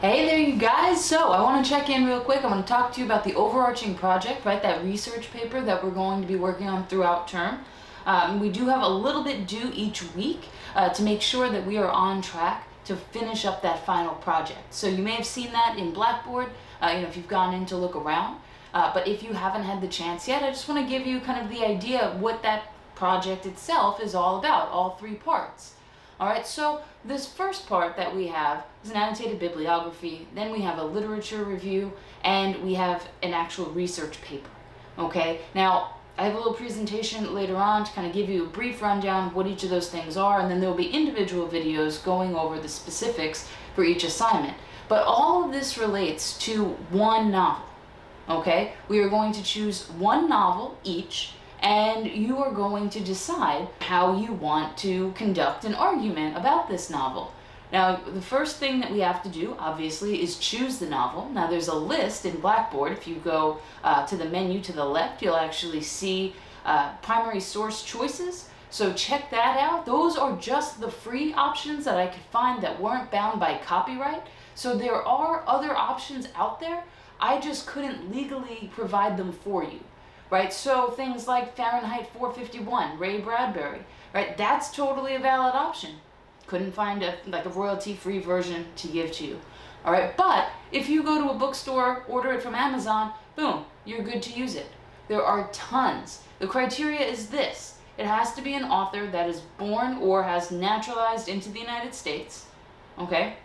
Hey there, you guys. So I want to check in real quick. I want to talk to you about the overarching project, right? That research paper that we're going to be working on throughout term. We do have a little bit due each week to make sure that we are on track to finish up that final project. So you may have seen that in Blackboard, if you've gone in to look around. But if you haven't had the chance yet, I just want to give you kind of the idea of what that project itself is all about, all three parts. Alright, so this first part that we have is an annotated bibliography, then we have a literature review, and we have an actual research paper. Okay, now I have a little presentation later on to kind of give you a brief rundown of what each of those things are, and then there will be individual videos going over the specifics for each assignment. But all of this relates to one novel. Okay, we are going to choose one novel each, and you are going to decide how you want to conduct an argument about this novel. Now, the first thing that we have to do, obviously, is choose the novel. Now, there's a list in Blackboard. If you go to the menu to the left, you'll actually see primary source choices. So check that out. Those are just the free options that I could find that weren't bound by copyright. So there are other options out there. I just couldn't legally provide them for you. Right, so things like Fahrenheit 451, Ray Bradbury, right? That's totally a valid option. Couldn't find a royalty-free version to give to you. All right, but if you go to a bookstore, order it from Amazon, boom, you're good to use it. There are tons. The criteria is this: it has to be an author that is born or has naturalized into the United States, okay?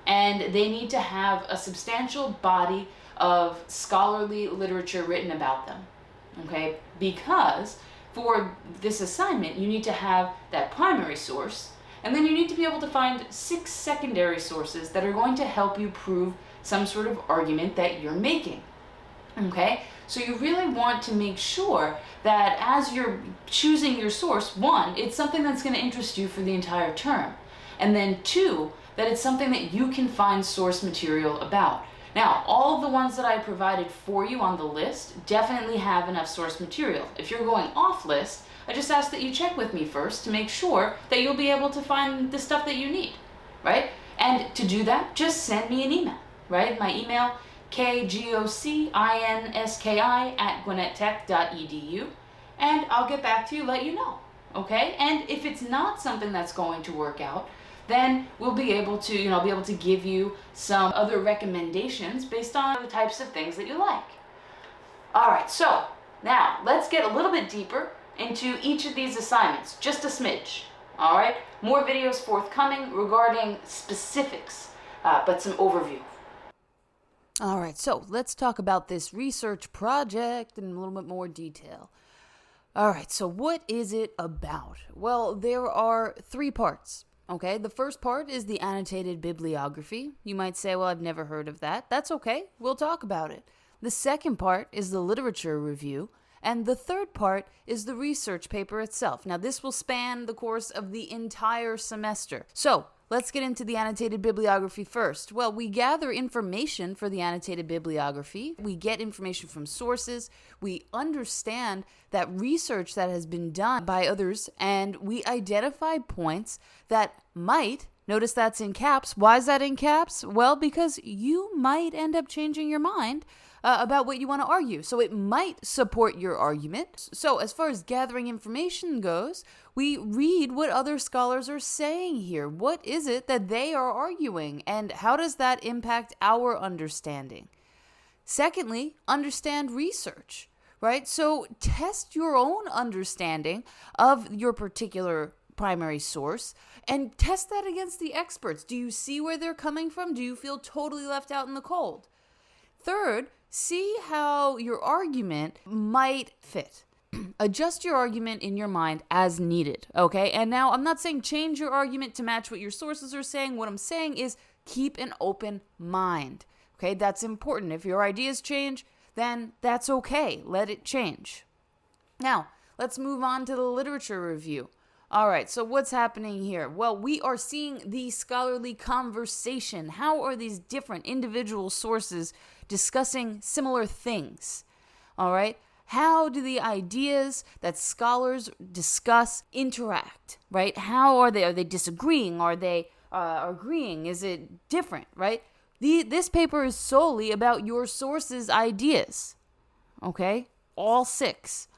And they need to have a substantial body of scholarly literature written about them. Okay, because for this assignment you need to have that primary source, and then you need to be able to find 6 secondary sources that are going to help you prove some sort of argument that you're making. Okay, so you really want to make sure that as you're choosing your source, 1, it's something that's going to interest you for the entire term, and then 2, that it's something that you can find source material about. Now, all of the ones that I provided for you on the list definitely have enough source material. If you're going off list, I just ask that you check with me first to make sure that you'll be able to find the stuff that you need, right? And to do that, just send me an email, right? My email, kgocinski@gwinnettech.edu, and I'll get back to you, let you know, okay? And if it's not something that's going to work out, then we'll be able to, I'll be able to give you some other recommendations based on the types of things that you like. All right, so now let's get a little bit deeper into each of these assignments, just a smidge. All right, more videos forthcoming regarding specifics, but some overview. All right, so let's talk about this research project in a little bit more detail. All right, so what is it about? Well, there are 3 parts. Okay, the first part is the annotated bibliography. You might say, well, I've never heard of that. That's okay. We'll talk about it. The second part is the literature review. And the third part is the research paper itself. Now, this will span the course of the entire semester. So, let's get into the annotated bibliography first. Well, we gather information for the annotated bibliography. We get information from sources. We understand that research that has been done by others, and we identify points that might, notice that's in caps. Why is that in caps? Well, because you might end up changing your mind about what you want to argue. So it might support your argument. So as far as gathering information goes, we read what other scholars are saying here. What is it that they are arguing, and how does that impact our understanding? Secondly, understand research, right? So test your own understanding of your particular primary source and test that against the experts. Do you see where they're coming from? Do you feel totally left out in the cold? Third, see how your argument might fit. Adjust your argument in your mind as needed, okay? And now I'm not saying change your argument to match what your sources are saying. What I'm saying is keep an open mind, okay? That's important. If your ideas change, then that's okay. Let it change. Now, let's move on to the literature review. All right, so what's happening here? Well, we are seeing the scholarly conversation. How are these different individual sources discussing similar things? All right, how do the ideas that scholars discuss interact, right? How are they? Are they disagreeing? Are they agreeing? Is it different, right? This paper is solely about your source's ideas. Okay? All 6.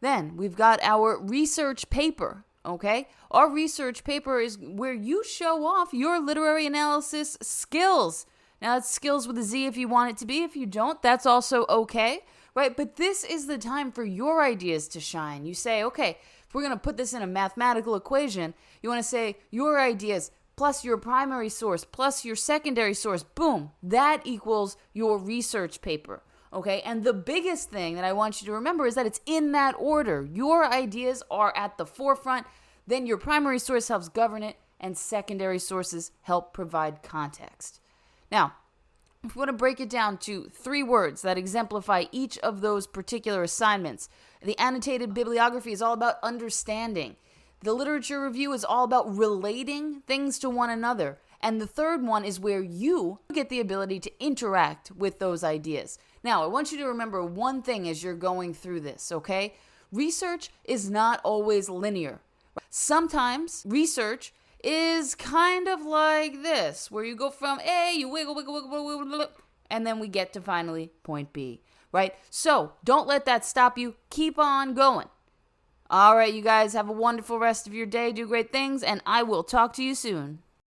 Then we've got our research paper. Okay? Our research paper is where you show off your literary analysis skills. Now, it's skills with a Z if you want it to be. If you don't, that's also okay. Right? But this is the time for your ideas to shine. You say, okay, if we're going to put this in a mathematical equation, you want to say your ideas plus your primary source plus your secondary source. Boom. That equals your research paper. Okay? And the biggest thing that I want you to remember is that it's in that order. Your ideas are at the forefront, then your primary source helps govern it, and secondary sources help provide context. Now, if we want to break it down to 3 words that exemplify each of those particular assignments, the annotated bibliography is all about understanding. The literature review is all about relating things to one another. And the third one is where you get the ability to interact with those ideas. Now, I want you to remember one thing as you're going through this, okay? Research is not always linear. Sometimes research is kind of like this, where you go from A, you wiggle, wiggle, wiggle, wiggle, wiggle, and then we get to finally point B, right? So don't let that stop you. Keep on going. All right, you guys, have a wonderful rest of your day. Do great things, and I will talk to you soon.